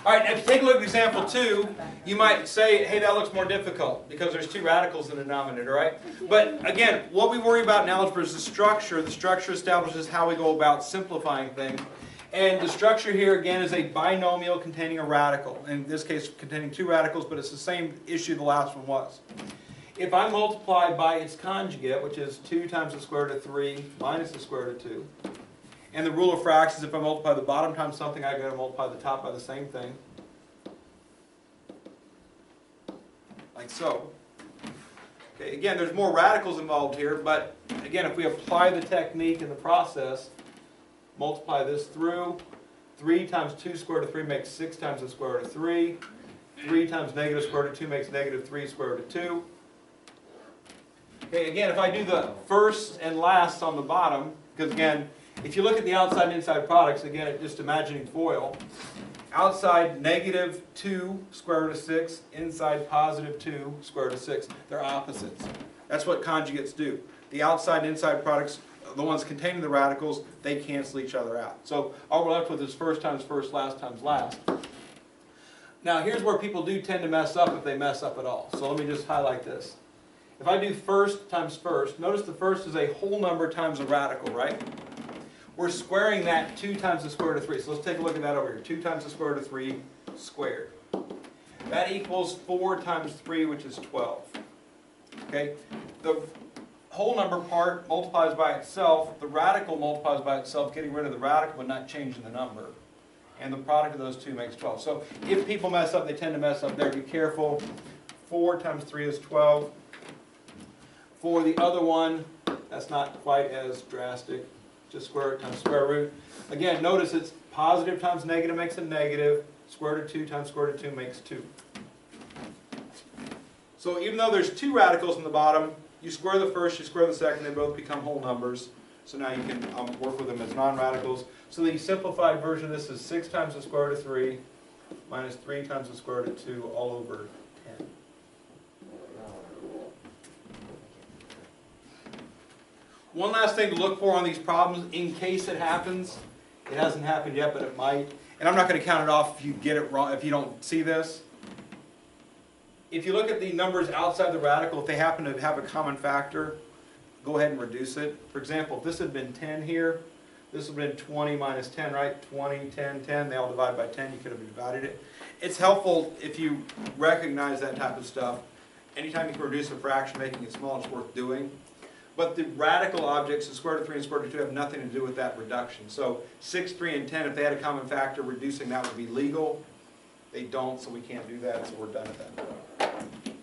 All right, if you take a look at example 2, you might say, hey, that looks more difficult because there's two radicals in the denominator, right? But again, what we worry about in algebra is the structure. The structure establishes how we go about simplifying things. And the structure here, again, is a binomial containing a radical. In this case, containing two radicals, but it's the same issue the last one was. If I multiply by its conjugate, which is 2 times the square root of 3 minus the square root of 2, and the rule of fractions, if I multiply the bottom times something, I've got to multiply the top by the same thing. Like so. Okay, again, there's more radicals involved here, but again, if we apply the technique in the process, multiply this through, 3 times 2 square root of 3 makes 6 times the square root of 3. 3 times negative square root of 2 makes negative 3 square root of 2. Okay, again, if I do the first and last on the bottom, because again, if you look at the outside and inside products, again, just imagining FOIL, outside negative 2 square root of 6, inside positive 2 square root of 6. They're opposites. That's what conjugates do. The outside and inside products, the ones containing the radicals, they cancel each other out. So all we're left with is first times first, last times last. Now here's where people do tend to mess up if they mess up at all. So let me just highlight this. If I do first times first, notice the first is a whole number times a radical, right? We're squaring that 2 times the square root of 3. So let's take a look at that over here. 2 times the square root of 3 squared. That equals 4 times 3, which is 12. Okay? The whole number part multiplies by itself. The radical multiplies by itself, getting rid of the radical but not changing the number. And the product of those two makes 12. So if people mess up, they tend to mess up there. Be careful. 4 times 3 is 12. For the other one, that's not quite as drastic. Just square root times square root. Again, notice it's positive times negative makes a negative. Square root of 2 times square root of 2 makes 2. So even though there's two radicals in the bottom, you square the first, you square the second, they both become whole numbers. So now you can work with them as non-radicals. So the simplified version of this is 6 times the square root of 3 minus 3 times the square root of 2 all over 10. One last thing to look for on these problems, in case it happens. It hasn't happened yet, but it might. And I'm not going to count it off if you get it wrong, if you don't see this. If you look at the numbers outside the radical, if they happen to have a common factor, go ahead and reduce it. For example, if this had been 10 here, this would have been 20 minus 10, right? 20, 10, 10. They all divide by 10. You could have divided it. It's helpful if you recognize that type of stuff. Anytime you can reduce a fraction, making it small, it's worth doing. But the radical objects, the square root of 3 and square root of 2, have nothing to do with that reduction. So 6, 3, and 10, if they had a common factor, reducing that would be legal. They don't, so we can't do that, so we're done at that point.